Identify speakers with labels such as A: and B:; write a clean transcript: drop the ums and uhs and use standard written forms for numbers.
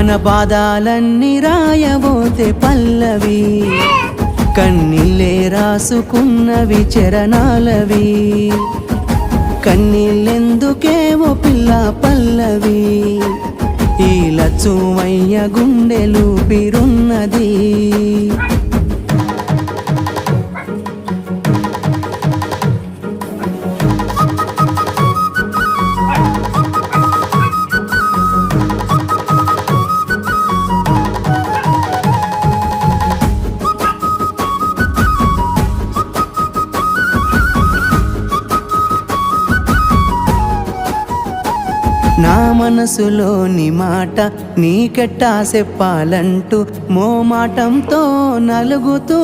A: మన బాధాలన్నీ రాయబోతే పల్లవి, కన్నీళ్ళే రాసుకున్నవి చరణాలవి. కన్నీళ్ళెందుకేవో పిల్ల పల్లవి, ఈ లచ్చుమయ్య గుండెలు పిరున్నది. నా మనసులోని మాట నీకెట్టా చెప్పాలంటూ మోమాటంతో నలుగుతూ